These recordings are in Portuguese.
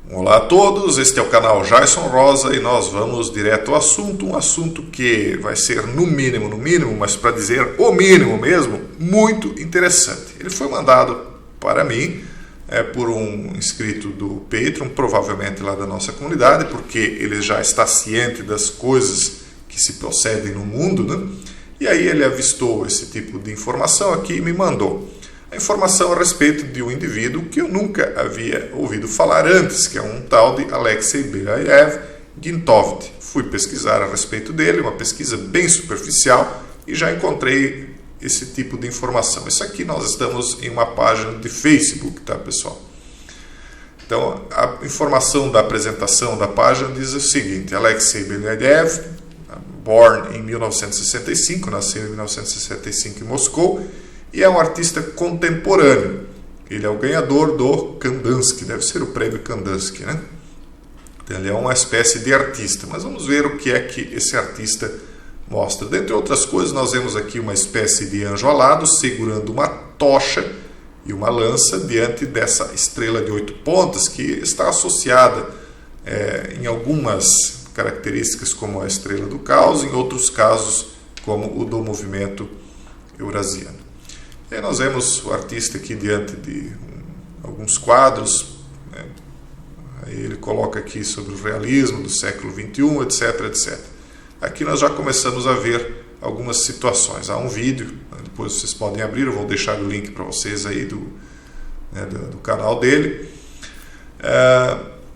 Olá a todos, este é o canal Jason Rosa e nós vamos direto ao assunto, um assunto que vai ser no mínimo, mas para dizer o mínimo mesmo, muito interessante. Ele foi mandado para mim por um inscrito do Patreon, provavelmente lá da nossa comunidade, porque ele já está ciente das coisas que se procedem no mundo, né? E aí ele avistou esse tipo de informação aqui e me mandou. A informação a respeito de um indivíduo que eu nunca havia ouvido falar antes, que é um tal de Alexei Belyaev Gintovt. Fui pesquisar a respeito dele, uma pesquisa bem superficial, e já encontrei esse tipo de informação. Isso aqui nós estamos em uma página de Facebook, tá, pessoal? Então, a informação da apresentação da página diz o seguinte: Alexei Belyaev, born em 1965, nasceu em 1965 em Moscou, e é um artista contemporâneo. Ele é o ganhador do Kandinsky, deve ser o prêmio Kandinsky, né? Então, ele é uma espécie de artista, mas vamos ver o que é que esse artista mostra. Dentre outras coisas, nós vemos aqui uma espécie de anjo alado segurando uma tocha e uma lança diante dessa estrela de 8 pontas que está associada em algumas características como a estrela do caos, em outros casos como o do movimento eurasiano. E aí nós vemos o artista aqui diante de alguns quadros, né? Aí ele coloca aqui sobre o realismo do século XXI, etc, etc. Aqui nós já começamos a ver algumas situações. Há um vídeo, depois vocês podem abrir, eu vou deixar o link para vocês aí do canal dele.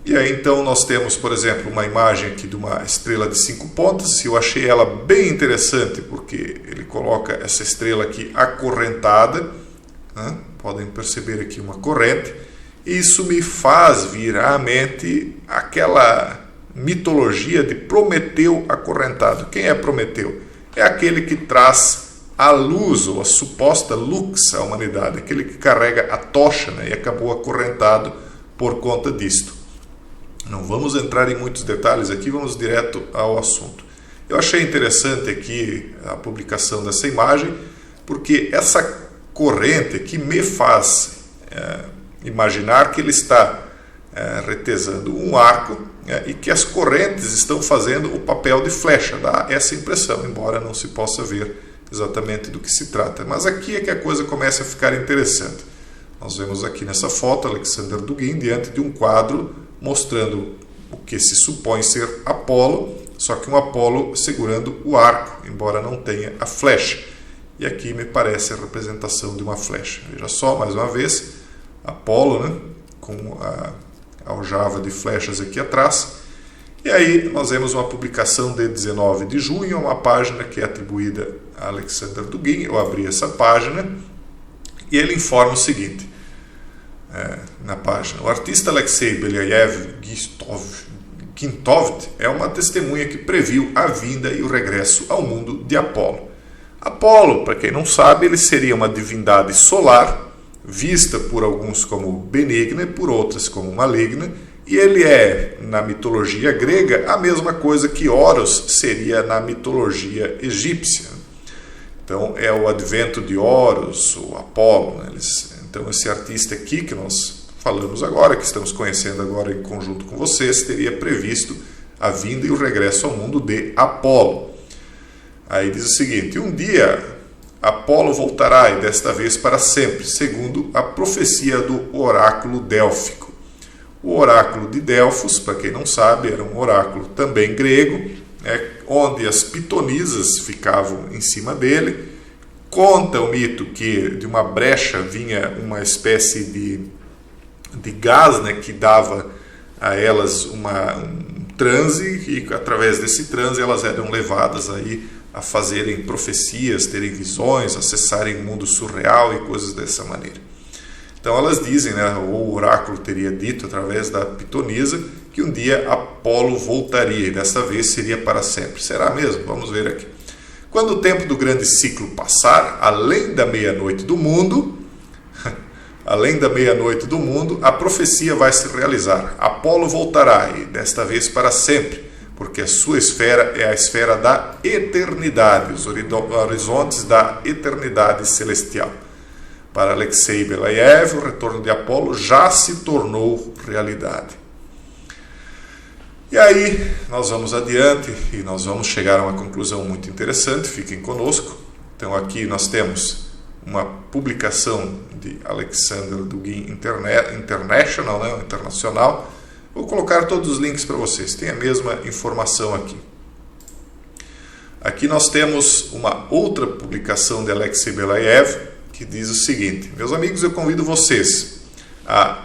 E aí então nós temos, por exemplo, uma imagem aqui de uma estrela de 5 pontas. Eu achei ela bem interessante porque ele coloca essa estrela aqui acorrentada, né? Podem perceber aqui uma corrente. E isso me faz vir à mente aquela mitologia de Prometeu acorrentado. Quem é Prometeu? É aquele que traz a luz ou a suposta lux à humanidade, aquele que carrega a tocha, né? E acabou acorrentado por conta disto. Não vamos entrar em muitos detalhes aqui, vamos direto ao assunto. Eu achei interessante aqui a publicação dessa imagem, porque essa corrente aqui me faz imaginar que ele está retesando um arco e que as correntes estão fazendo o papel de flecha, dá essa impressão, embora não se possa ver exatamente do que se trata. Mas aqui é que a coisa começa a ficar interessante. Nós vemos aqui nessa foto Alexander Dugin diante de um quadro mostrando o que se supõe ser Apolo, só que um Apolo segurando o arco, embora não tenha a flecha. E aqui me parece a representação de uma flecha. Veja só, mais uma vez, Apolo, né, com a aljava de flechas aqui atrás. E aí nós vemos uma publicação de 19 de junho, uma página que é atribuída a Alexander Dugin. Eu abri essa página e ele informa o seguinte, na página: o artista Alexei Belyaev Gintovt é uma testemunha que previu a vinda e o regresso ao mundo de Apolo. Apolo, para quem não sabe, ele seria uma divindade solar, vista por alguns como benigna e por outros como maligna, e ele é, na mitologia grega, a mesma coisa que Horus seria na mitologia egípcia. Então é o advento de Horus, o Apolo, né? Então esse artista aqui que nós falamos agora, que estamos conhecendo agora em conjunto com vocês, teria previsto a vinda e o regresso ao mundo de Apolo. Aí diz o seguinte: um dia Apolo voltará, e desta vez para sempre, segundo a profecia do oráculo délfico. O oráculo de Delfos, para quem não sabe, era um oráculo também grego, né, onde as pitonisas ficavam em cima dele. Conta o mito que de uma brecha vinha uma espécie de gás, né, que dava a elas um transe, e através desse transe elas eram levadas aí a fazerem profecias, terem visões, acessarem o mundo surreal e coisas dessa maneira. Então elas dizem, né, o oráculo teria dito através da pitonisa que um dia Apolo voltaria, e dessa vez seria para sempre. Será mesmo? Vamos ver aqui. Quando o tempo do grande ciclo passar, além da meia-noite do mundo, a profecia vai se realizar. Apolo voltará, e desta vez para sempre, porque a sua esfera é a esfera da eternidade, os horizontes da eternidade celestial. Para Alexei Belyaev, o retorno de Apolo já se tornou realidade. E aí nós vamos adiante e nós vamos chegar a uma conclusão muito interessante, fiquem conosco. Então aqui nós temos uma publicação de Alexander Dugin International, né, internacional. Vou colocar todos os links para vocês, tem a mesma informação aqui. Aqui nós temos uma outra publicação de Alexei Belaiev, que diz o seguinte: meus amigos, eu convido vocês a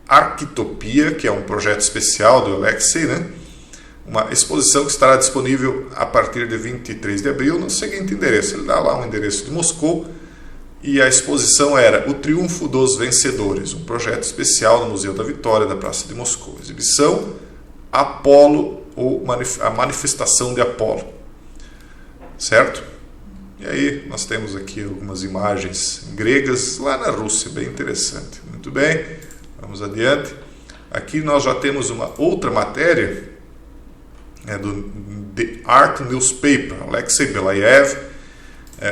Arquitopia, que é um projeto especial do Alexei, né? Uma exposição que estará disponível a partir de 23 de abril no seguinte endereço. Ele dá lá um endereço de Moscou e a exposição era O Triunfo dos Vencedores, um projeto especial no Museu da Vitória da Praça de Moscou. Exibição Apolo, ou a manifestação de Apolo. Certo? E aí nós temos aqui algumas imagens gregas lá na Rússia, bem interessante. Muito bem, vamos adiante. Aqui nós já temos uma outra matéria, do The Art Newspaper. Alexei Belaiev,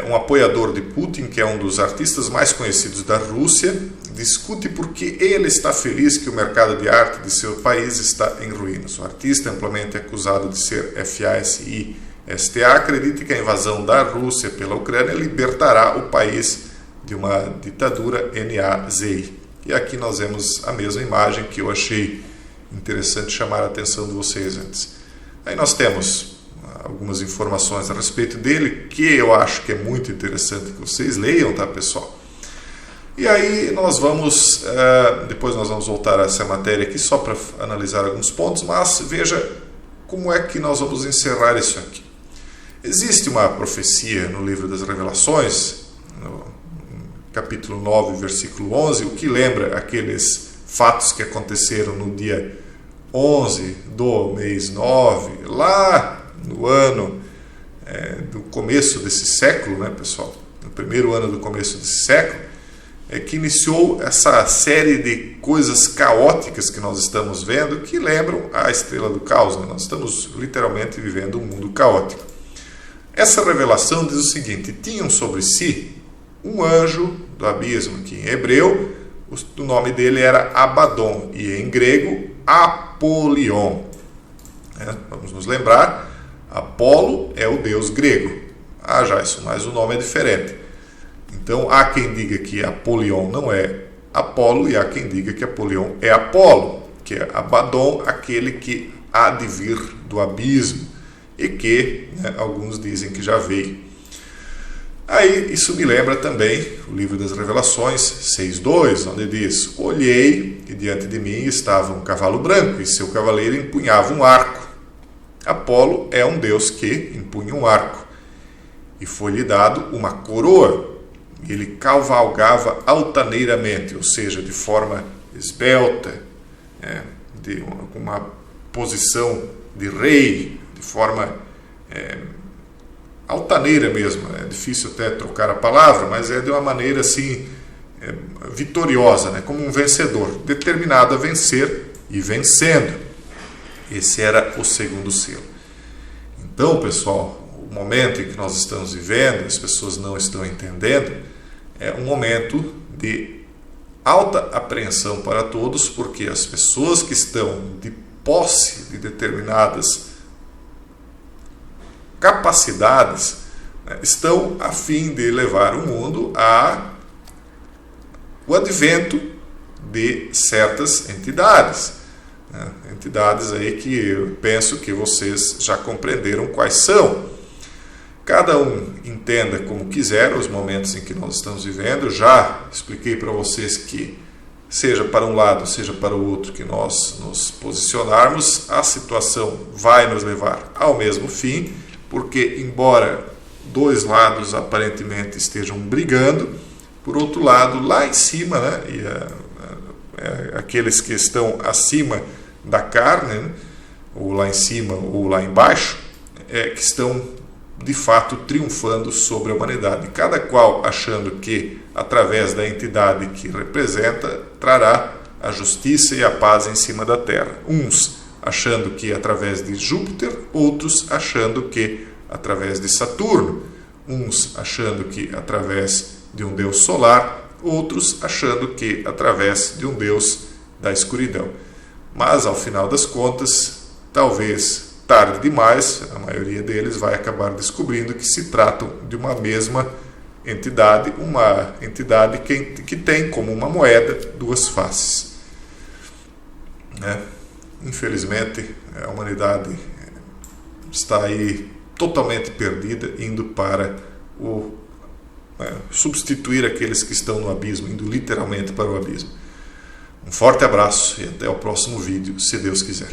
um apoiador de Putin, que é um dos artistas mais conhecidos da Rússia, discute por que ele está feliz que o mercado de arte de seu país está em ruínas. O artista, amplamente acusado de ser FASI-STA, acredita que a invasão da Rússia pela Ucrânia libertará o país de uma ditadura nazi. E aqui nós vemos a mesma imagem que eu achei interessante chamar a atenção de vocês antes. Aí nós temos algumas informações a respeito dele, que eu acho que é muito interessante que vocês leiam, tá, pessoal? E aí nós vamos, depois nós vamos voltar a essa matéria aqui só para analisar alguns pontos, mas veja como é que nós vamos encerrar isso aqui. Existe uma profecia no livro das Revelações, no capítulo 9, versículo 11, o que lembra aqueles fatos que aconteceram no dia 11 do mês 9, lá no ano do começo desse século, né, pessoal? No primeiro ano do começo desse século, que iniciou essa série de coisas caóticas que nós estamos vendo, que lembram a estrela do caos, né? Nós estamos literalmente vivendo um mundo caótico. Essa revelação diz o seguinte: tinham sobre si um anjo do abismo, que em hebreu o nome dele era Abaddon e em grego Apolion. Vamos nos lembrar, Apolo é o deus grego. Jason, mas o nome é diferente. Então há quem diga que Apolion não é Apolo e há quem diga que Apolion é Apolo, que é Abaddon, aquele que há de vir do abismo e que, alguns dizem que já veio. Aí isso me lembra também o livro das Revelações 6.2, onde diz: olhei e diante de mim estava um cavalo branco e seu cavaleiro empunhava um arco. Apolo é um deus que empunha um arco e foi-lhe dado uma coroa. Ele cavalgava altaneiramente, ou seja, de forma esbelta, de uma posição de rei, de forma altaneira mesmo. É difícil até trocar a palavra, mas é de uma maneira assim vitoriosa, né? Como um vencedor, determinado a vencer e vencendo. Esse era o segundo selo. Então, pessoal, o momento em que nós estamos vivendo, as pessoas não estão entendendo, é um momento de alta apreensão para todos, porque as pessoas que estão de posse de determinadas capacidades, estão a fim de levar o mundo ao advento de certas entidades. Entidades aí que eu penso que vocês já compreenderam quais são. Cada um entenda como quiser os momentos em que nós estamos vivendo. Eu já expliquei para vocês que, seja para um lado, seja para o outro, que nós nos posicionarmos, a situação vai nos levar ao mesmo fim, porque, embora dois lados aparentemente estejam brigando, por outro lado, lá em cima, aqueles que estão acima da carne, ou lá em cima ou lá embaixo, que estão de fato triunfando sobre a humanidade, cada qual achando que através da entidade que representa trará a justiça e a paz em cima da terra. Uns achando que através de Júpiter, outros achando que através de Saturno, uns achando que através de um deus solar, outros achando que através de um deus da escuridão. Mas, ao final das contas, talvez tarde demais, a maioria deles vai acabar descobrindo que se tratam de uma mesma entidade, uma entidade que tem como uma moeda duas faces. Né? Infelizmente, a humanidade está aí totalmente perdida, indo para substituir aqueles que estão no abismo, indo literalmente para o abismo. Um forte abraço e até o próximo vídeo, se Deus quiser.